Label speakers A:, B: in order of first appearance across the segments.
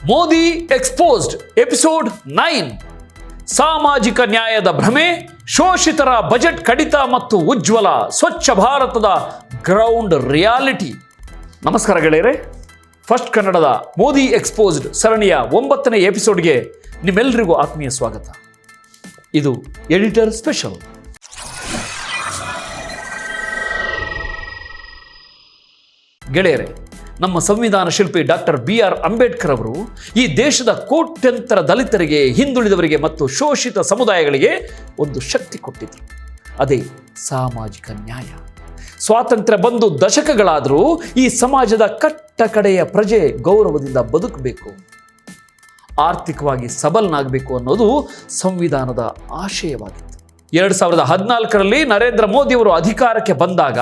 A: Modi exposed episode 9 ಸಾಮಾಜಿಕ ನ್ಯಾಯದ ಭ್ರಮೆ, ಶೋಷಿತರ ಬಜೆಟ್ ಕಡಿತ ಮತ್ತು ಉಜ್ವಲ ಸ್ವಚ್ಛ ಭಾರತದ ಗ್ರೌಂಡ್ ರಿಯಾಲಿಟಿ. ನಮಸ್ಕಾರ ಗೆಳೆಯರೆ, ಫಸ್ಟ್ ಕನ್ನಡದ ಮೋದಿ ಎಕ್ಸ್ಪೋಸ್ಡ್ ಸರಣಿಯ 9ನೇ ಎಪಿಸೋಡ್ಗೆ ನಿಮ್ಮೆಲ್ಲರಿಗೂ ಆತ್ಮೀಯ ಸ್ವಾಗತ. ಇದು ಎಡಿಟರ್ ಸ್ಪೆಷಲ್. ಗೆಳೆಯರೆ, ನಮ್ಮ ಸಂವಿಧಾನ ಶಿಲ್ಪಿ ಡಾಕ್ಟರ್ BR ಅಂಬೇಡ್ಕರ್ ಅವರು ಈ ದೇಶದ ಕೋಟ್ಯಂತರ ದಲಿತರಿಗೆ, ಹಿಂದುಳಿದವರಿಗೆ ಮತ್ತು ಶೋಷಿತ ಸಮುದಾಯಗಳಿಗೆ ಒಂದು ಶಕ್ತಿ ಕೊಟ್ಟಿದ್ರು. ಅದೇ ಸಾಮಾಜಿಕ ನ್ಯಾಯ. ಸ್ವಾತಂತ್ರ್ಯ ಬಂದು ದಶಕಗಳಾದರೂ ಈ ಸಮಾಜದ ಕಟ್ಟ ಕಡೆಯ ಪ್ರಜೆ ಗೌರವದಿಂದ ಬದುಕಬೇಕು, ಆರ್ಥಿಕವಾಗಿ ಸಬಲನಾಗಬೇಕು ಅನ್ನೋದು ಸಂವಿಧಾನದ ಆಶಯವಾಗಿತ್ತು. 2014ರಲ್ಲಿ ನರೇಂದ್ರ ಮೋದಿ ಅವರು ಅಧಿಕಾರಕ್ಕೆ ಬಂದಾಗ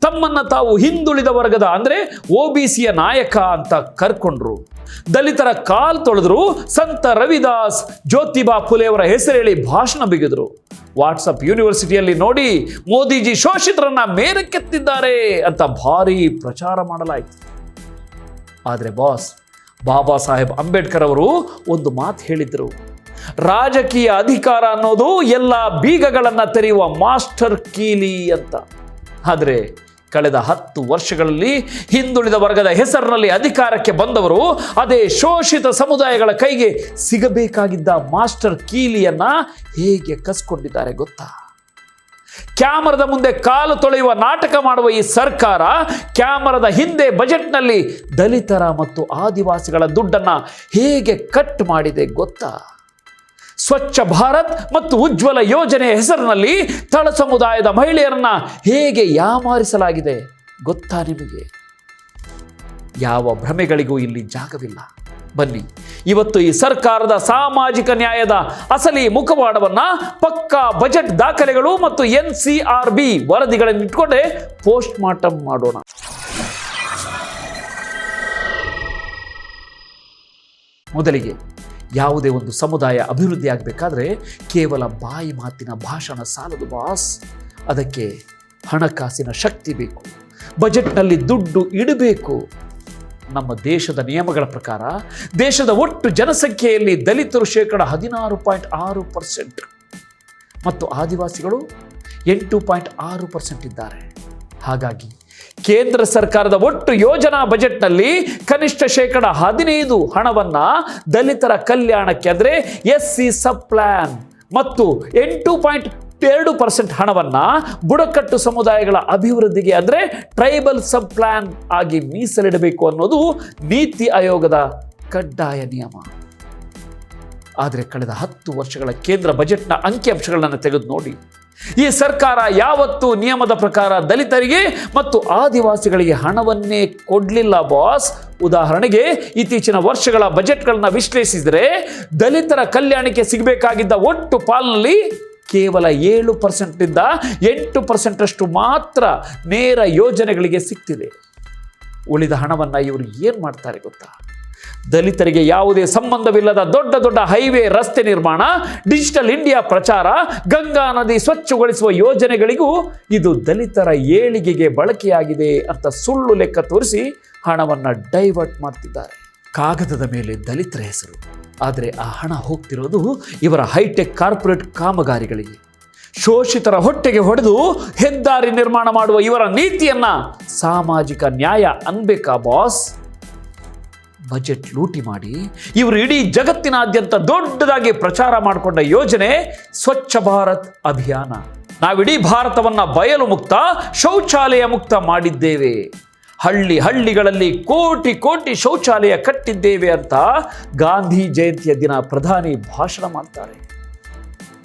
A: ತಮ್ಮನ್ನ ತಾವು ಹಿಂದುಳಿದ ವರ್ಗದ ಅಂದ್ರೆ OBCಯ ನಾಯಕ ಅಂತ ಕರ್ಕೊಂಡ್ರು. ದಲಿತರ ಕಾಲ್ ತೊಳೆದ್ರು, ಸಂತ ರವಿದಾಸ್, ಜ್ಯೋತಿಬಾ ಫುಲೆ ಅವರ ಹೆಸರೇಳಿ ಭಾಷಣ ಬಿಗಿದ್ರು. ವಾಟ್ಸಪ್ ಯೂನಿವರ್ಸಿಟಿಯಲ್ಲಿ ನೋಡಿ, ಮೋದಿಜಿ ಶೋಷಿತರನ್ನ ಮೇಲಕ್ಕೆತ್ತಿದ್ದಾರೆ ಅಂತ ಭಾರಿ ಪ್ರಚಾರ ಮಾಡಲಾಯಿತು. ಆದರೆ ಬಾಬಾ ಸಾಹೇಬ್ ಅಂಬೇಡ್ಕರ್ ಅವರು ಒಂದು ಮಾತು ಹೇಳಿದ್ರು: ರಾಜಕೀಯ ಅಧಿಕಾರ ಅನ್ನೋದು ಎಲ್ಲ ಬೀಗಗಳನ್ನು ತೆರೆಯುವ ಮಾಸ್ಟರ್ ಕೀಲಿ ಅಂತ. ಆದರೆ ಕಳೆದ 10 ವರ್ಷಗಳಲ್ಲಿ ಹಿಂದುಳಿದ ವರ್ಗದ ಹೆಸರಿನಲ್ಲಿ ಅಧಿಕಾರಕ್ಕೆ ಬಂದವರು ಅದೇ ಶೋಷಿತ ಸಮುದಾಯಗಳ ಕೈಗೆ ಸಿಗಬೇಕಾಗಿದ್ದ ಮಾಸ್ಟರ್ ಕೀಲಿಯನ್ನ ಹೇಗೆ ಕಸ್ಕೊಂಡಿದ್ದಾರೆ ಗೊತ್ತಾ? ಕ್ಯಾಮರದ ಮುಂದೆ ಕಾಲು ತೊಳೆಯುವ ನಾಟಕ ಮಾಡುವ ಈ ಸರ್ಕಾರ ಕ್ಯಾಮರದ ಹಿಂದೆ ಬಜೆಟ್ನಲ್ಲಿ ದಲಿತರ ಮತ್ತು ಆದಿವಾಸಿಗಳ ದುಡ್ಡನ್ನ ಹೇಗೆ ಕಟ್ ಮಾಡಿದೆ ಗೊತ್ತಾ? ಸ್ವಚ್ಛ ಭಾರತ್ ಮತ್ತು ಉಜ್ವಲ ಯೋಜನೆ ಹೆಸರಿನಲ್ಲಿ ತಳ ಸಮುದಾಯದ ಮಹಿಳೆಯರನ್ನ ಹೇಗೆ ಯಾಮಾರಿಸಲಾಗಿದೆ ಗೊತ್ತಾ ನಿಮಗೆ? ಯಾವ ಭ್ರಮೆಗಳಿಗೂ ಇಲ್ಲಿ ಜಾಗವಿಲ್ಲ. ಬನ್ನಿ, ಇವತ್ತು ಈ ಸರ್ಕಾರದ ಸಾಮಾಜಿಕ ನ್ಯಾಯದ ಅಸಲಿ ಮುಖವಾಡವನ್ನ ಪಕ್ಕಾ ಬಜೆಟ್ ದಾಖಲೆಗಳು ಮತ್ತು NCRB ವರದಿಗಳನ್ನು ಇಟ್ಕೊಂಡೆ ಪೋಸ್ಟ್ ಮಾರ್ಟಮ್ ಮಾಡೋಣ. ಮೊದಲಿಗೆ, ಯಾವುದೇ ಒಂದು ಸಮುದಾಯ ಅಭಿವೃದ್ಧಿ ಆಗಬೇಕಾದ್ರೆ ಕೇವಲ ಬಾಯಿ ಮಾತಿನ ಭಾಷಣ ಸಾಲದು ಬಾಸ್. ಅದಕ್ಕೆ ಹಣಕಾಸಿನ ಶಕ್ತಿ ಬೇಕು, ಬಜೆಟ್ನಲ್ಲಿ ದುಡ್ಡು ಇಡಬೇಕು. ನಮ್ಮ ದೇಶದ ನಿಯಮಗಳ ಪ್ರಕಾರ ದೇಶದ ಒಟ್ಟು ಜನಸಂಖ್ಯೆಯಲ್ಲಿ ದಲಿತರು 16.6% ಮತ್ತು ಆದಿವಾಸಿಗಳು 8.6% ಇದ್ದಾರೆ. ಹಾಗಾಗಿ ಕೇಂದ್ರ ಸರ್ಕಾರದ ಒಟ್ಟು ಯೋಜನಾ ಬಜೆಟ್ನಲ್ಲಿ ಕನಿಷ್ಠ 15% ಹಣವನ್ನ ದಲಿತರ ಕಲ್ಯಾಣಕ್ಕೆ ಅಂದರೆ SC ಸಬ್ ಪ್ಲಾನ್ ಮತ್ತು 8.2% ಹಣವನ್ನ ಬುಡಕಟ್ಟು ಸಮುದಾಯಗಳ ಅಭಿವೃದ್ಧಿಗೆ ಅಂದರೆ ಟ್ರೈಬಲ್ ಸಬ್ ಪ್ಲಾನ್ ಆಗಿ ಮೀಸಲಿಡಬೇಕು ಅನ್ನೋದು ನೀತಿ ಆಯೋಗದ ಕಡ್ಡಾಯ ನಿಯಮ. ಆದರೆ ಕಳೆದ 10 ವರ್ಷಗಳ ಕೇಂದ್ರ ಬಜೆಟ್ನ ಅಂಕಿಅಂಶಗಳನ್ನು ತೆಗೆದು ನೋಡಿ, ಈ ಸರ್ಕಾರ ಯಾವತ್ತೂ ನಿಯಮದ ಪ್ರಕಾರ ದಲಿತರಿಗೆ ಮತ್ತು ಆದಿವಾಸಿಗಳಿಗೆ ಹಣವನ್ನೇ ಕೊಡಲಿಲ್ಲ ಬಾಸ್. ಉದಾಹರಣೆಗೆ, ಇತ್ತೀಚಿನ ವರ್ಷಗಳ ಬಜೆಟ್ಗಳನ್ನ ವಿಶ್ಲೇಷಿಸಿದರೆ ದಲಿತರ ಕಲ್ಯಾಣಕ್ಕೆ ಸಿಗಬೇಕಾಗಿದ್ದ ಒಟ್ಟು ಪಾಲಿನಲ್ಲಿ ಕೇವಲ 7% 8% ಮಾತ್ರ ನೇರ ಯೋಜನೆಗಳಿಗೆ ಸಿಗ್ತಿದೆ. ಉಳಿದ ಹಣವನ್ನ ಇವರು ಏನು ಮಾಡ್ತಾರೆ ಗೊತ್ತಾ? ದಲಿತರಿಗೆ ಯಾವುದೇ ಸಂಬಂಧವಿಲ್ಲದ ದೊಡ್ಡ ದೊಡ್ಡ ಹೈವೇ, ರಸ್ತೆ ನಿರ್ಮಾಣ, ಡಿಜಿಟಲ್ ಇಂಡಿಯಾ ಪ್ರಚಾರ, ಗಂಗಾ ನದಿ ಸ್ವಚ್ಛಗೊಳಿಸುವ ಯೋಜನೆಗಳಿಗೂ ಇದು ದಲಿತರ ಏಳಿಗೆಗೆ ಬಳಕೆಯಾಗಿದೆ ಅಂತ ಸುಳ್ಳು ಲೆಕ್ಕ ತೋರಿಸಿ ಹಣವನ್ನು ಡೈವರ್ಟ್ ಮಾಡ್ತಿದ್ದಾರೆ. ಕಾಗದದ ಮೇಲೆ ದಲಿತರ ಹೆಸರು, ಆದರೆ ಆ ಹಣ ಹೋಗ್ತಿರೋದು ಇವರ ಹೈಟೆಕ್ ಕಾರ್ಪೊರೇಟ್ ಕಾಮಗಾರಿಗಳಿಗೆ. ಶೋಷಿತರ ಹೊಟ್ಟೆಗೆ ಹೊಡೆದು ಹೆದ್ದಾರಿ ನಿರ್ಮಾಣ ಮಾಡುವ ಇವರ ನೀತಿಯನ್ನ ಸಾಮಾಜಿಕ ನ್ಯಾಯ ಅನ್ಬೇಕಾ ಬಾಸ್? ಬಜೆಟ್ ಲೂಟಿ ಮಾಡಿ ಇವರು ಇಡೀ ಜಗತ್ತಿನಾದ್ಯಂತ ದೊಡ್ಡದಾಗಿ ಪ್ರಚಾರ ಮಾಡಿಕೊಂಡ ಯೋಜನೆ ಸ್ವಚ್ಛ ಭಾರತ್ ಅಭಿಯಾನ. ನಾವಿಡೀ ಭಾರತವನ್ನ ಬಯಲು ಮುಕ್ತ, ಶೌಚಾಲಯ ಮುಕ್ತ ಮಾಡಿದ್ದೇವೆ, ಹಳ್ಳಿಗಳಲ್ಲಿ ಕೋಟಿ ಶೌಚಾಲಯ ಕಟ್ಟಿದ್ದೇವೆ ಅಂತ ಗಾಂಧಿ ಜಯಂತಿಯ ದಿನ ಪ್ರಧಾನಿ ಭಾಷಣ ಮಾಡ್ತಾರೆ.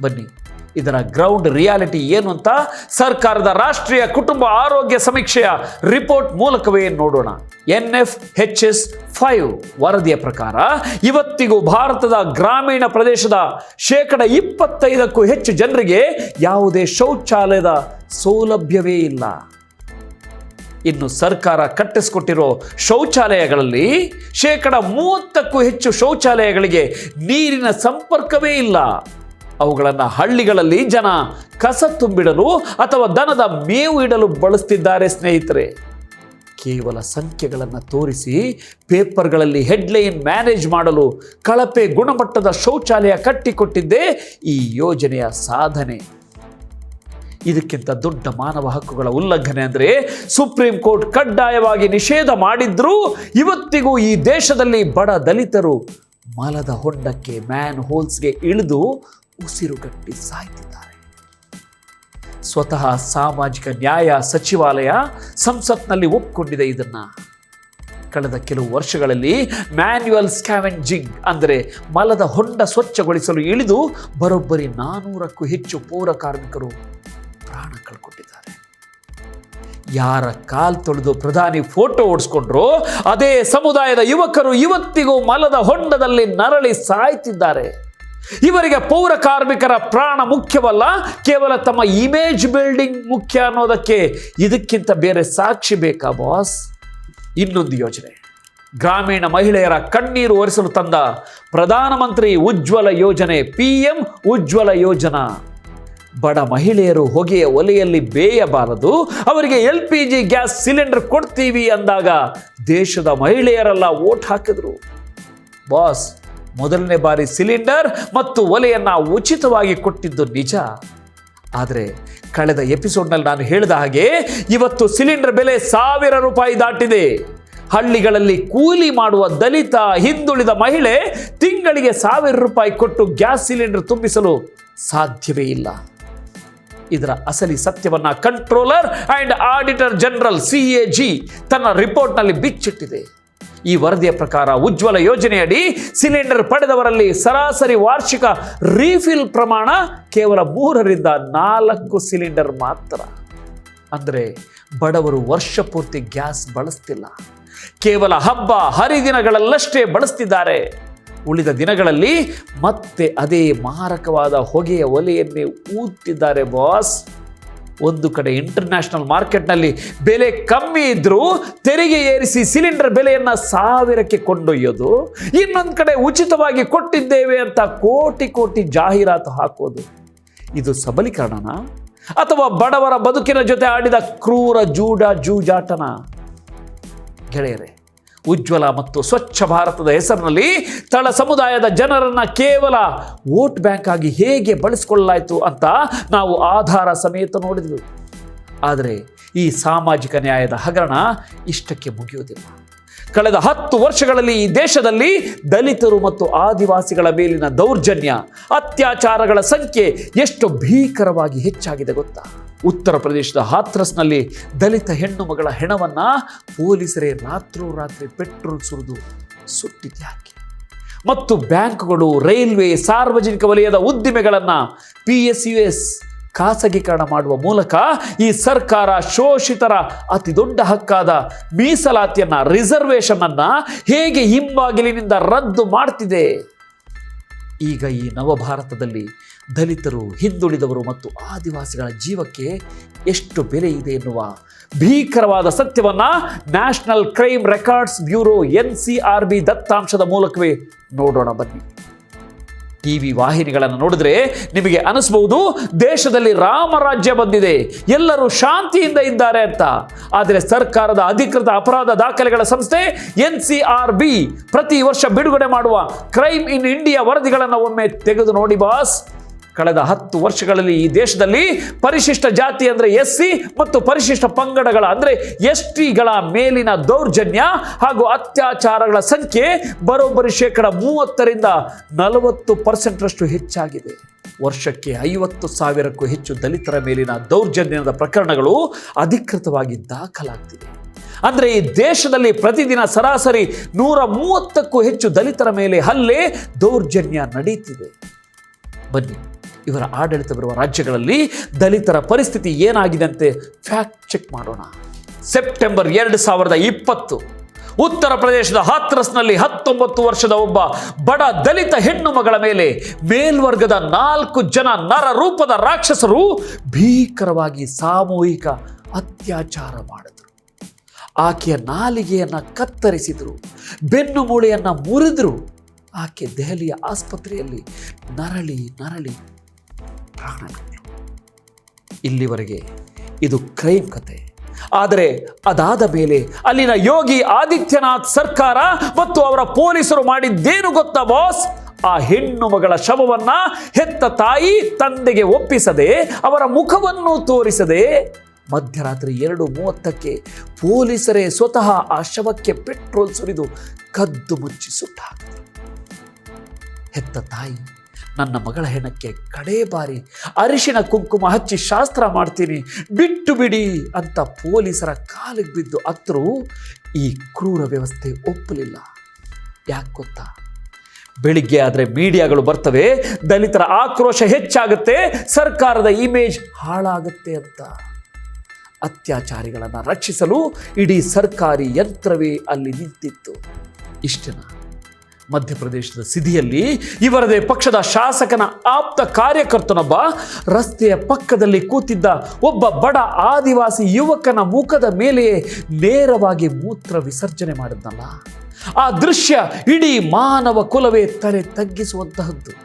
A: ಬನ್ನಿ, ಇದರ ಗ್ರೌಂಡ್ ರಿಯಾಲಿಟಿ ಏನು ಅಂತ ಸರ್ಕಾರದ ರಾಷ್ಟ್ರೀಯ ಕುಟುಂಬ ಆರೋಗ್ಯ ಸಮೀಕ್ಷೆಯ ರಿಪೋರ್ಟ್ ಮೂಲಕವೇ ನೋಡೋಣ. NFHS 5 ವರದಿಯ ಪ್ರಕಾರ ಇವತ್ತಿಗೂ ಭಾರತದ ಗ್ರಾಮೀಣ ಪ್ರದೇಶದ 25%ಕ್ಕೂ ಹೆಚ್ಚು ಜನರಿಗೆ ಯಾವುದೇ ಶೌಚಾಲಯದ ಸೌಲಭ್ಯವೇ ಇಲ್ಲ. ಇನ್ನು ಸರ್ಕಾರ ಕಟ್ಟಿಸಿಕೊಟ್ಟಿರೋ ಶೌಚಾಲಯಗಳಲ್ಲಿ 30%ಕ್ಕೂ ಹೆಚ್ಚು ಶೌಚಾಲಯಗಳಿಗೆ ನೀರಿನ ಸಂಪರ್ಕವೇ ಇಲ್ಲ. ಅವುಗಳನ್ನು ಹಳ್ಳಿಗಳಲ್ಲಿ ಜನ ಕಸ ತುಂಬಿಡಲು ಅಥವಾ ದನದ ಮೇವು ಇಡಲು ಬಳಸ್ತಿದ್ದಾರೆ ಸ್ನೇಹಿತರೆ. ಕೇವಲ ಸಂಖ್ಯೆಗಳನ್ನು ತೋರಿಸಿ ಪೇಪರ್ಗಳಲ್ಲಿ ಹೆಡ್ಲೈನ್ ಮ್ಯಾನೇಜ್ ಮಾಡಲು ಕಳಪೆ ಗುಣಮಟ್ಟದ ಶೌಚಾಲಯ ಕಟ್ಟಿಕೊಟ್ಟಿದ್ದೇ ಈ ಯೋಜನೆಯ ಸಾಧನೆ. ಇದಕ್ಕಿಂತ ದೊಡ್ಡ ಮಾನವ ಹಕ್ಕುಗಳ ಉಲ್ಲಂಘನೆ ಅಂದರೆ ಸುಪ್ರೀಂ ಕೋರ್ಟ್ ಕಡ್ಡಾಯವಾಗಿ ನಿಷೇಧ ಮಾಡಿದ್ರೂ ಇವತ್ತಿಗೂ ಈ ದೇಶದಲ್ಲಿ ಬಡ ದಲಿತರು ಮಲದ ಹೊಂಡಕ್ಕೆ ಮ್ಯಾನ್ ಹೋಲ್ಸ್ಗೆ ಇಳಿದು ಉಸಿರುಗಟ್ಟಿ ಸಾಯ್ತಿದ್ದಾರೆ. ಸ್ವತಃ ಸಾಮಾಜಿಕ ನ್ಯಾಯ ಸಚಿವಾಲಯ ಸಂಸತ್ನಲ್ಲಿ ಒಪ್ಪಿಕೊಂಡಿದೆ ಇದನ್ನ. ಕಳೆದ ಕೆಲವು ವರ್ಷಗಳಲ್ಲಿ ಮ್ಯಾನ್ಯುವಲ್ ಸ್ಕ್ಯಾವೆಂಜಿಂಗ್ ಅಂದರೆ ಮಲದ ಹೊಂಡ ಸ್ವಚ್ಛಗೊಳಿಸಲು ಇಳಿದು ಬರೋಬ್ಬರಿ 400ಕ್ಕೂ ಹೆಚ್ಚು ಪೌರ ಕಾರ್ಮಿಕರು ಪ್ರಾಣ ಕಳ್ಕೊಂಡಿದ್ದಾರೆ. ಯಾರ ಕಾಲ್ ತೊಳೆದು ಪ್ರಧಾನಿ ಫೋಟೋ ಓಡಿಸ್ಕೊಂಡ್ರು ಅದೇ ಸಮುದಾಯದ ಯುವಕರು ಇವತ್ತಿಗೂ ಮಲದ ಹೊಂಡದಲ್ಲಿ ನರಳಿ ಸಾಯ್ತಿದ್ದಾರೆ. ಇವರಿಗೆ ಪೌರ ಕಾರ್ಮಿಕರ ಪ್ರಾಣ ಮುಖ್ಯವಲ್ಲ, ಕೇವಲ ತಮ್ಮ ಇಮೇಜ್ ಬಿಲ್ಡಿಂಗ್ ಮುಖ್ಯ ಅನ್ನೋದಕ್ಕೆ ಇದಕ್ಕಿಂತ ಬೇರೆ ಸಾಕ್ಷಿ ಬೇಕಾ ಬಾಸ್? ಇನ್ನೊಂದು ಯೋಜನೆ, ಗ್ರಾಮೀಣ ಮಹಿಳೆಯರ ಕಣ್ಣೀರು ಒರೆಸಲು ತಂದ ಪ್ರಧಾನಮಂತ್ರಿ ಉಜ್ವಲ ಯೋಜನೆ, PM ಉಜ್ವಲ ಯೋಜನಾ. ಬಡ ಮಹಿಳೆಯರು ಹೊಗೆಯ ಒಲೆಯಲ್ಲಿ ಬೇಯಬಾರದು, ಅವರಿಗೆ LPG ಗ್ಯಾಸ್ ಸಿಲಿಂಡರ್ ಕೊಡ್ತೀವಿ ಅಂದಾಗ ದೇಶದ ಮಹಿಳೆಯರೆಲ್ಲ ವೋಟ್ ಹಾಕಿದ್ರು. ಬಾಸ್, ಮೊದಲನೇ ಬಾರಿ ಸಿಲಿಂಡರ್ ಮತ್ತು ಒಲೆಯನ್ನ ಉಚಿತವಾಗಿ ಕೊಟ್ಟಿದ್ದು ನಿಜ. ಆದರೆ ಕಳೆದ ಎಪಿಸೋಡ್ನಲ್ಲಿ ನಾನು ಹೇಳಿದ ಹಾಗೆ ಇವತ್ತು ಸಿಲಿಂಡರ್ ಬೆಲೆ 1000 ರೂಪಾಯಿ ದಾಟಿದೆ. ಹಳ್ಳಿಗಳಲ್ಲಿ ಕೂಲಿ ಮಾಡುವ ದಲಿತ ಹಿಂದುಳಿದ ಮಹಿಳೆ ತಿಂಗಳಿಗೆ 1000 ರೂಪಾಯಿ ಕೊಟ್ಟು ಗ್ಯಾಸ್ ಸಿಲಿಂಡರ್ ತುಂಬಿಸಲು ಸಾಧ್ಯವೇ ಇಲ್ಲ. ಇದರ ಅಸಲಿ ಸತ್ಯವನ್ನ controller and auditor general CAG ತನ್ನ ರಿಪೋರ್ಟ್ನಲ್ಲಿ ಬಿಚ್ಚಿಟ್ಟಿದೆ. ಈ ವರದಿಯ ಪ್ರಕಾರ ಉಜ್ವಲ ಯೋಜನೆಯಡಿ ಸಿಲಿಂಡರ್ ಪಡೆದವರಲ್ಲಿ ಸರಾಸರಿ ವಾರ್ಷಿಕ ರೀಫಿಲ್ ಪ್ರಮಾಣ ಕೇವಲ 3ರಿಂದ 4 ಸಿಲಿಂಡರ್ ಮಾತ್ರ. ಅಂದರೆ ಬಡವರು ವರ್ಷ ಪೂರ್ತಿ ಗ್ಯಾಸ್ ಬಳಸ್ತಿಲ್ಲ, ಕೇವಲ ಹಬ್ಬ ಹರಿದಿನಗಳಲ್ಲಷ್ಟೇ ಬಳಸ್ತಿದ್ದಾರೆ. ಉಳಿದ ದಿನಗಳಲ್ಲಿ ಮತ್ತೆ ಅದೇ ಮಾರಕವಾದ ಹೊಗೆಯ ಒಲೆಯನ್ನೇ ಊದ್ತಿದ್ದಾರೆ ಬಾಸ್. ಒಂದು ಕಡೆ ಇಂಟರ್ನ್ಯಾಷನಲ್ ಮಾರ್ಕೆಟ್ನಲ್ಲಿ ಬೆಲೆ ಕಮ್ಮಿ ಇದ್ರೂ ತೆರಿಗೆ ಏರಿಸಿ ಸಿಲಿಂಡರ್ ಬೆಲೆಯನ್ನು 1000ಕ್ಕೆ ಕೊಂಡೊಯ್ಯೋದು, ಇನ್ನೊಂದು ಕಡೆ ಉಚಿತವಾಗಿ ಕೊಟ್ಟಿದ್ದೇವೆ ಅಂತ ಕೋಟಿ ಜಾಹೀರಾತು ಹಾಕೋದು. ಇದು ಸಬಲೀಕರಣನ ಅಥವಾ ಬಡವರ ಬದುಕಿನ ಜೊತೆ ಆಡಿದ ಕ್ರೂರ ಜೂಜಾಟನ? ಗೆಳೆಯರೇ, ಉಜ್ವಲ ಮತ್ತು ಸ್ವಚ್ಛ ಭಾರತದ ಹೆಸರಿನಲ್ಲಿ ತಳ ಸಮುದಾಯದ ಜನರನ್ನ ಕೇವಲ ವೋಟ್ ಬ್ಯಾಂಕ್ ಆಗಿ ಹೇಗೆ ಬಳಸಿಕೊಳ್ಳಲಾಯಿತು ಅಂತ ನಾವು ಆಧಾರ ಸಮೇತ ನೋಡಿದ್ವಿ. ಆದರೆ ಈ ಸಾಮಾಜಿಕ ನ್ಯಾಯದ ಹಗರಣ ಇಷ್ಟಕ್ಕೆ ಮುಗಿಯುವುದಿಲ್ಲ. ಕಳೆದ 10 ವರ್ಷಗಳಲ್ಲಿ ಈ ದೇಶದಲ್ಲಿ ದಲಿತರು ಮತ್ತು ಆದಿವಾಸಿಗಳ ಮೇಲಿನ ದೌರ್ಜನ್ಯ, ಅತ್ಯಾಚಾರಗಳ ಸಂಖ್ಯೆ ಎಷ್ಟು ಭೀಕರವಾಗಿ ಹೆಚ್ಚಾಗಿದೆ ಗೊತ್ತಾ? ಉತ್ತರ ಪ್ರದೇಶದ ಹಾಥ್ರಸ್ನಲ್ಲಿ ದಲಿತ ಹೆಣ್ಣು ಮಗಳ ಹೆಣವನ್ನ ಪೊಲೀಸರೇ ರಾತ್ರೋರಾತ್ರಿ ಪೆಟ್ರೋಲ್ ಸುರಿದು ಸುಟ್ಟಿದ್ಯಾಕೆ? ಮತ್ತು ಬ್ಯಾಂಕ್ಗಳು, ರೈಲ್ವೆ, ಸಾರ್ವಜನಿಕ ವಲಯದ ಉದ್ದಿಮೆಗಳನ್ನು PSUs ಖಾಸಗೀಕರಣ ಮಾಡುವ ಮೂಲಕ ಈ ಸರ್ಕಾರ ಶೋಷಿತರ ಅತಿ ದೊಡ್ಡ ಹಕ್ಕಾದ ಮೀಸಲಾತಿಯನ್ನ, ರಿಸರ್ವೇಷನ್ ಅನ್ನ ಹೇಗೆ ಹಿಂಬಾಗಿಲಿನಿಂದ ರದ್ದು ಮಾಡ್ತಿದೆ. ಈಗ ಈ ನವಭಾರತದಲ್ಲಿ ದಲಿತರು, ಹಿಂದುಳಿದವರು ಮತ್ತು ಆದಿವಾಸಿಗಳ ಜೀವಕ್ಕೆ ಎಷ್ಟು ಬೆಲೆ ಇದೆ ಎನ್ನುವ ಭೀಕರವಾದ ಸತ್ಯವನ್ನ National Crime Records Bureau NCRB ದತ್ತಾಂಶದ ಮೂಲಕವೇ ನೋಡೋಣ ಬನ್ನಿ. ಟಿವಿ ವಾಹಿನಿಗಳನ್ನು ನೋಡಿದ್ರೆ ನಿಮಗೆ ಅನಿಸಬಹುದು ದೇಶದಲ್ಲಿ ರಾಮರಾಜ್ಯ ಬಂದಿದೆ, ಎಲ್ಲರೂ ಶಾಂತಿಯಿಂದ ಇದ್ದಾರೆ ಅಂತ. ಆದರೆ ಸರ್ಕಾರದ ಅಧಿಕೃತ ಅಪರಾಧ ದಾಖಲೆಗಳ ಸಂಸ್ಥೆ NCRB ಪ್ರತಿ ವರ್ಷ ಬಿಡುಗಡೆ ಮಾಡುವ ಕ್ರೈಮ್ ಇನ್ ಇಂಡಿಯಾ ವರದಿಗಳನ್ನು ಒಮ್ಮೆ ತೆಗೆದು ನೋಡಿ ಬಾಸ್. ಕಳೆದ 10 ವರ್ಷಗಳಲ್ಲಿ ಈ ದೇಶದಲ್ಲಿ ಪರಿಶಿಷ್ಟ ಜಾತಿ ಅಂದರೆ SC ಮತ್ತು ಪರಿಶಿಷ್ಟ ಪಂಗಡಗಳ ಅಂದರೆ STಗಳ ಮೇಲಿನ ದೌರ್ಜನ್ಯ ಹಾಗೂ ಅತ್ಯಾಚಾರಗಳ ಸಂಖ್ಯೆ ಬರೋಬ್ಬರಿ 30% 40% ಹೆಚ್ಚಾಗಿದೆ. ವರ್ಷಕ್ಕೆ 50,000ಕ್ಕೂ ಹೆಚ್ಚು ದಲಿತರ ಮೇಲಿನ ದೌರ್ಜನ್ಯದ ಪ್ರಕರಣಗಳು ಅಧಿಕೃತವಾಗಿ ದಾಖಲಾಗ್ತಿದೆ. ಅಂದರೆ ಈ ದೇಶದಲ್ಲಿ ಪ್ರತಿದಿನ ಸರಾಸರಿ 130ಕ್ಕೂ ಹೆಚ್ಚು ದಲಿತರ ಮೇಲೆ ಹಲ್ಲೆ, ದೌರ್ಜನ್ಯ ನಡೀತಿದೆ. ಬನ್ನಿ, ಇವರ ಆಡಳಿತ ಬರುವ ರಾಜ್ಯಗಳಲ್ಲಿ ದಲಿತರ ಪರಿಸ್ಥಿತಿ ಏನಾಗಿದೆ ಅಂತ ಫ್ಯಾಕ್ಟ್ ಚೆಕ್ ಮಾಡೋಣ. ಸೆಪ್ಟೆಂಬರ್ 2020 ಉತ್ತರ ಪ್ರದೇಶದ ಹಾಥ್ರಸ್ನಲ್ಲಿ 19 ವರ್ಷದ ಒಬ್ಬ ಬಡ ದಲಿತ ಹೆಣ್ಣು ಮಗಳ ಮೇಲೆ ಮೇಲ್ವರ್ಗದ 4 ಜನ ನರರೂಪದ ರಾಕ್ಷಸರು ಭೀಕರವಾಗಿ ಸಾಮೂಹಿಕ ಅತ್ಯಾಚಾರ ಮಾಡಿದ್ರು. ಆಕೆಯ ನಾಲಿಗೆಯನ್ನ ಕತ್ತರಿಸಿದ್ರು, ಬೆನ್ನು ಮೂಳೆಯನ್ನ ಮುರಿದ್ರು. ಆಕೆ ದೆಹಲಿಯ ಆಸ್ಪತ್ರೆಯಲ್ಲಿ ನರಳಿ ಪ್ರಾಣ ಬಿಟ್ರು. ಇಲ್ಲಿವರೆಗೆ ಇದು ಕ್ರೈಮ್ ಕತೆ. ಆದರೆ ಅದಾದ ಮೇಲೆ ಅಲ್ಲಿನ ಯೋಗಿ ಆದಿತ್ಯನಾಥ್ ಸರ್ಕಾರ ಮತ್ತು ಅವರ ಪೊಲೀಸರು ಮಾಡಿದ್ದೇನು ಗೊತ್ತಾ ಬಾಸ್? ಆ ಹೆಣ್ಣು ಮಗಳ ಶವವನ್ನ ಹೆತ್ತ ತಾಯಿ ತಂದೆಗೆ ಒಪ್ಪಿಸದೆ, ಅವರ ಮುಖವನ್ನು ತೋರಿಸದೆ, ಮಧ್ಯರಾತ್ರಿ 2:30ಕ್ಕೆ ಪೊಲೀಸರೇ ಸ್ವತಃ ಆ ಶವಕ್ಕೆ ಪೆಟ್ರೋಲ್ ಸುರಿದು ಕದ್ದು ಮುಚ್ಚಿ ಸುಟ್ಟಾಕಿದರು. ಹೆತ್ತ ತಾಯಿ, ನನ್ನ ಮಗಳ ಹೆಣಕ್ಕೆ ಕಡೇ ಬಾರಿ ಅರಿಶಿಣ ಕುಂಕುಮ ಹಚ್ಚಿ ಶಾಸ್ತ್ರ ಮಾಡ್ತೀನಿ, ಬಿಟ್ಟು ಬಿಡಿ ಅಂತ ಪೊಲೀಸರ ಕಾಲಿಗೆ ಬಿದ್ದು ಅತ್ತರೂ ಈ ಕ್ರೂರ ವ್ಯವಸ್ಥೆ ಒಪ್ಪಲಿಲ್ಲ. ಯಾಕೆ ಗೊತ್ತಾ? ಬೆಳಿಗ್ಗೆ ಆದರೆ ಮೀಡಿಯಾಗಳು ಬರ್ತವೆ, ದಲಿತರ ಆಕ್ರೋಶ ಹೆಚ್ಚಾಗುತ್ತೆ, ಸರ್ಕಾರದ ಇಮೇಜ್ ಹಾಳಾಗುತ್ತೆ ಅಂತ. ಅತ್ಯಾಚಾರಿಗಳನ್ನು ರಕ್ಷಿಸಲು ಇಡೀ ಸರ್ಕಾರಿ ಯಂತ್ರವೇ ಅಲ್ಲಿ ನಿಂತಿತ್ತು. ಇಷ್ಟೇನಾ? ಮಧ್ಯಪ್ರದೇಶದ ಸಿಧಿಯಲ್ಲಿ ಇವರದೇ ಪಕ್ಷದ ಶಾಸಕನ ಆಪ್ತ ಕಾರ್ಯಕರ್ತನೊಬ್ಬ ರಸ್ತೆಯ ಪಕ್ಕದಲ್ಲಿ ಕೂತಿದ್ದ ಒಬ್ಬ ಬಡ ಆದಿವಾಸಿ ಯುವಕನ ಮುಖದ ಮೇಲೆಯೇ ನೇರವಾಗಿ ಮೂತ್ರ ವಿಸರ್ಜನೆ ಮಾಡಿದ್ನಲ್ಲ, ಆ ದೃಶ್ಯ ಇಡೀ ಮಾನವ ಕುಲವೇ ತಲೆ ತಗ್ಗಿಸುವಂತಹದ್ದು.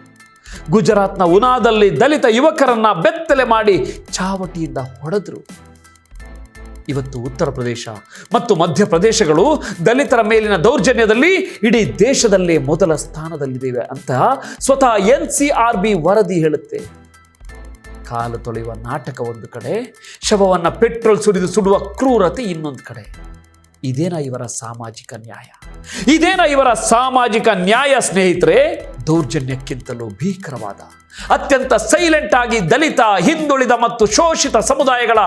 A: ಗುಜರಾತ್ನ ಉನಾದಲ್ಲಿ ದಲಿತ ಯುವಕರನ್ನ ಬೆತ್ತಲೆ ಮಾಡಿ ಚಾವಟಿಯಿಂದ ಹೊಡೆದ್ರು. ಇವತ್ತು ಉತ್ತರ ಪ್ರದೇಶ ಮತ್ತು ಮಧ್ಯಪ್ರದೇಶಗಳು ದಲಿತರ ಮೇಲಿನ ದೌರ್ಜನ್ಯದಲ್ಲಿ ಇಡೀ ದೇಶದಲ್ಲೇ ಮೊದಲ ಸ್ಥಾನದಲ್ಲಿದ್ದೇವೆ ಅಂತ ಸ್ವತಃ NCRB ವರದಿ ಹೇಳುತ್ತೆ. ಕಾಲು ತೊಳೆಯುವ ನಾಟಕ ಒಂದು ಕಡೆ, ಶವವನ್ನು ಪೆಟ್ರೋಲ್ ಸುರಿದು ಸುಡುವ ಕ್ರೂರತೆ ಇನ್ನೊಂದು ಕಡೆ. ಇದೇನಾ ಇವರ ಸಾಮಾಜಿಕ ನ್ಯಾಯ? ಇದೇನಾ ಇವರ ಸಾಮಾಜಿಕ ನ್ಯಾಯ ಸ್ನೇಹಿತರೆ? ದೌರ್ಜನ್ಯಕ್ಕಿಂತಲೂ ಭೀಕರವಾದ, ಅತ್ಯಂತ ಸೈಲೆಂಟ್ ಆಗಿ ದಲಿತ, ಹಿಂದುಳಿದ ಮತ್ತು ಶೋಷಿತ ಸಮುದಾಯಗಳ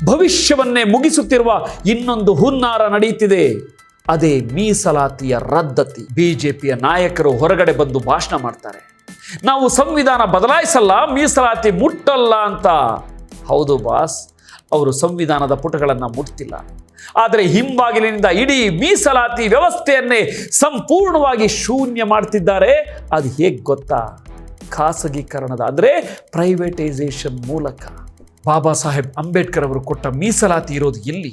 A: ಭವಿಷ್ಯವನ್ನೇ ಮುಗಿಸುತ್ತಿರುವ ಇನ್ನೊಂದು ಹುನ್ನಾರ ನಡೆಯುತ್ತಿದೆ. ಅದೇ ಮೀಸಲಾತಿಯ ರದ್ದತಿ. ಬಿಜೆಪಿಯ ನಾಯಕರು ಹೊರಗಡೆ ಬಂದು ಭಾಷಣ ಮಾಡ್ತಾರೆ, ನಾವು ಸಂವಿಧಾನ ಬದಲಾಯಿಸಲ್ಲ, ಮೀಸಲಾತಿ ಮುಟ್ಟಲ್ಲ ಅಂತ. ಹೌದು ಬಾಸ್, ಅವರು ಸಂವಿಧಾನದ ಪುಟಗಳನ್ನು ಮುಟ್ತಿಲ್ಲ, ಆದರೆ ಹಿಂಬಾಗಿಲಿನಿಂದ ಇಡೀ ಮೀಸಲಾತಿ ವ್ಯವಸ್ಥೆಯನ್ನೇ ಸಂಪೂರ್ಣವಾಗಿ ಶೂನ್ಯ ಮಾಡ್ತಿದ್ದಾರೆ. ಅದು ಹೇಗೆ ಗೊತ್ತಾ? ಖಾಸಗೀಕರಣದ, ಅಂದರೆ ಪ್ರೈವೇಟೈಸೇಷನ್ ಮೂಲಕ. ಬಾಬಾ ಸಾಹೇಬ್ ಅಂಬೇಡ್ಕರ್ ಅವರು ಕೊಟ್ಟ ಮೀಸಲಾತಿ ಇರೋದು ಎಲ್ಲಿ?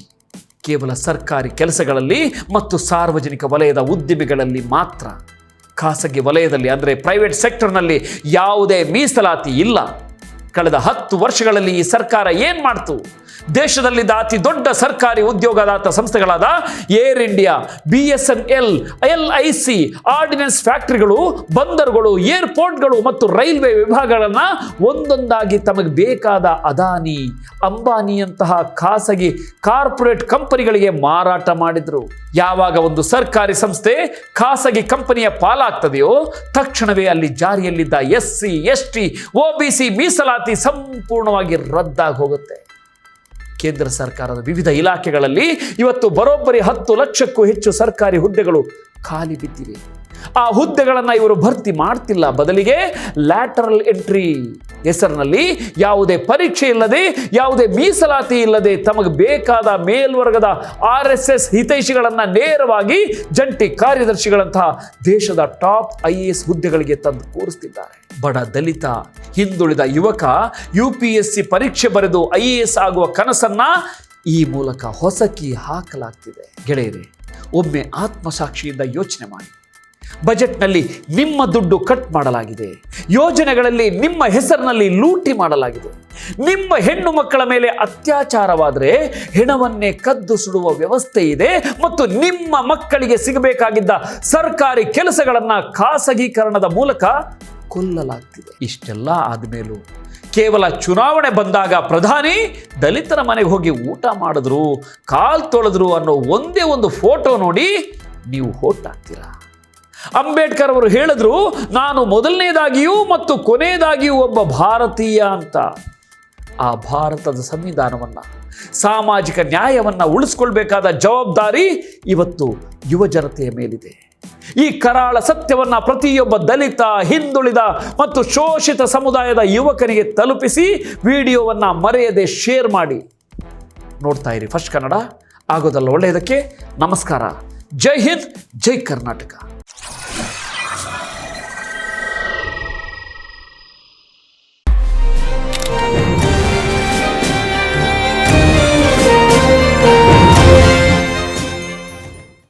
A: ಕೇವಲ ಸರ್ಕಾರಿ ಕೆಲಸಗಳಲ್ಲಿ ಮತ್ತು ಸಾರ್ವಜನಿಕ ವಲಯದ ಉದ್ದಿಮೆಗಳಲ್ಲಿ ಮಾತ್ರ. ಖಾಸಗಿ ವಲಯದಲ್ಲಿ, ಅಂದರೆ ಪ್ರೈವೇಟ್ ಸೆಕ್ಟರ್ನಲ್ಲಿ ಯಾವುದೇ ಮೀಸಲಾತಿ ಇಲ್ಲ. ಕಳೆದ 10 ವರ್ಷಗಳಲ್ಲಿ ಈ ಸರ್ಕಾರ ಏನ್ ಮಾಡ್ತು? ದೇಶದಲ್ಲಿದ್ದ ಅತಿ ದೊಡ್ಡ ಸರ್ಕಾರಿ ಉದ್ಯೋಗದಾತ ಸಂಸ್ಥೆಗಳಾದ Air India, BSNL, LIC, ordnance ಫ್ಯಾಕ್ಟರಿಗಳು, ಬಂದರುಗಳು, ಏರ್ಪೋರ್ಟ್ಗಳು ಮತ್ತು ರೈಲ್ವೆ ವಿಭಾಗಗಳನ್ನು ಒಂದೊಂದಾಗಿ ತಮಗೆ ಬೇಕಾದ ಅದಾನಿ, ಅಂಬಾನಿಯಂತಹ ಖಾಸಗಿ ಕಾರ್ಪೊರೇಟ್ ಕಂಪನಿಗಳಿಗೆ ಮಾರಾಟ ಮಾಡಿದ್ರು. ಯಾವಾಗ ಒಂದು ಸರ್ಕಾರಿ ಸಂಸ್ಥೆ ಖಾಸಗಿ ಕಂಪನಿಯ ಪಾಲಾಗ್ತದೆಯೋ ತಕ್ಷಣವೇ ಅಲ್ಲಿ ಜಾರಿಯಲ್ಲಿದ್ದ SC, ST, OBC ಮೀಸಲಾತಿ ಸಂಪೂರ್ಣವಾಗಿ ರದ್ದಾಗಿ ಹೋಗುತ್ತೆ. ಕೇಂದ್ರ ಸರ್ಕಾರದ ವಿವಿಧ ಇಲಾಖೆಗಳಲ್ಲಿ ಇವತ್ತು ಬರೋಬ್ಬರಿ 10 ಲಕ್ಷಕ್ಕೂ ಹೆಚ್ಚು ಸರ್ಕಾರಿ ಹುದ್ದೆಗಳು ಖಾಲಿ ಬಿದ್ದಿವೆ. ಆ ಹುದ್ದೆಗಳನ್ನು ಇವರು ಭರ್ತಿ ಮಾಡ್ತಿಲ್ಲ. ಬದಲಿಗೆ ಲ್ಯಾಟರಲ್ ಎಂಟ್ರಿ ಹೆಸರಿನಲ್ಲಿ ಯಾವುದೇ ಪರೀಕ್ಷೆ ಇಲ್ಲದೆ, ಯಾವುದೇ ಮೀಸಲಾತಿ ಇಲ್ಲದೆ ತಮಗೆ ಬೇಕಾದ ಮೇಲ್ವರ್ಗದ RSS ಹಿತೈಷಿಗಳನ್ನು ನೇರವಾಗಿ ಜಂಟಿ ಕಾರ್ಯದರ್ಶಿಗಳಂತಹ ದೇಶದ ಟಾಪ್ IAS ಹುದ್ದೆಗಳಿಗೆ ತಂದು ಕೂರಿಸ್ತಿದ್ದಾರೆ. ಬಡ ದಲಿತ, ಹಿಂದುಳಿದ ಯುವಕ UPSC ಪರೀಕ್ಷೆ ಬರೆದು IAS ಆಗುವ ಕನಸನ್ನ ಈ ಮೂಲಕ ಹೊಸಕಿ ಹಾಕಲಾಗ್ತಿದೆ. ಗೆಳೆಯರೇ, ಒಮ್ಮೆ ಆತ್ಮಸಾಕ್ಷಿಯಿಂದ ಯೋಚನೆ ಮಾಡಿ. ಬಜೆಟ್ನಲ್ಲಿ ನಿಮ್ಮ ದುಡ್ಡು ಕಟ್ ಮಾಡಲಾಗಿದೆ, ಯೋಜನೆಗಳಲ್ಲಿ ನಿಮ್ಮ ಹೆಸರಿನಲ್ಲಿ ಲೂಟಿ ಮಾಡಲಾಗಿದೆ, ನಿಮ್ಮ ಹೆಣ್ಣು ಮಕ್ಕಳ ಮೇಲೆ ಅತ್ಯಾಚಾರವಾದರೆ ಹೆಣವನ್ನೇ ಕದ್ದು ಸುಡುವ ವ್ಯವಸ್ಥೆ ಇದೆ ಮತ್ತು ನಿಮ್ಮ ಮಕ್ಕಳಿಗೆ ಸಿಗಬೇಕಾಗಿದ್ದ ಸರ್ಕಾರಿ ಕೆಲಸಗಳನ್ನು ಖಾಸಗೀಕರಣದ ಮೂಲಕ ಕೊಲ್ಲಲಾಗ್ತಿದೆ. ಇಷ್ಟೆಲ್ಲ ಆದಮೇಲೂ ಕೇವಲ ಚುನಾವಣೆ ಬಂದಾಗ ಪ್ರಧಾನಿ ದಲಿತರ ಮನೆಗೆ ಹೋಗಿ ಊಟ ಮಾಡಿದ್ರು, ಕಾಲ್ ತೊಳೆದ್ರು ಅನ್ನೋ ಒಂದೇ ಒಂದು ಫೋಟೋ ನೋಡಿ ನೀವು ವೋಟ್ ಹಾಕ್ತೀರಾ? ಅಂಬೇಡ್ಕರ್ ಅವರು ಹೇಳಿದ್ರು, ನಾನು ಮೊದಲನೇದಾಗಿಯೂ ಮತ್ತು ಕೊನೆಯದಾಗಿಯೂ ಒಬ್ಬ ಭಾರತೀಯ ಅಂತ. ಆ ಭಾರತದ ಸಂವಿಧಾನವನ್ನು, ಸಾಮಾಜಿಕ ನ್ಯಾಯವನ್ನು ಉಳಿಸ್ಕೊಳ್ಬೇಕಾದ ಜವಾಬ್ದಾರಿ ಇವತ್ತು ಯುವ ಜನತೆಯ ಮೇಲಿದೆ. ಈ ಕರಾಳ ಸತ್ಯವನ್ನ ಪ್ರತಿಯೊಬ್ಬ ದಲಿತ, ಹಿಂದುಳಿದ ಮತ್ತು ಶೋಷಿತ ಸಮುದಾಯದ ಯುವಕನಿಗೆ ತಲುಪಿಸಿ ವಿಡಿಯೋವನ್ನ ಮರೆಯದೆ ಶೇರ್ ಮಾಡಿ. ನೋಡ್ತಾ ಇರಿ ಫಸ್ಟ್ ಕನ್ನಡ. ಆಗೋದಲ್ಲ ಒಳ್ಳೆಯದಕ್ಕೆ. ನಮಸ್ಕಾರ. ಜೈ ಹಿಂದ್, ಜೈ ಕರ್ನಾಟಕ.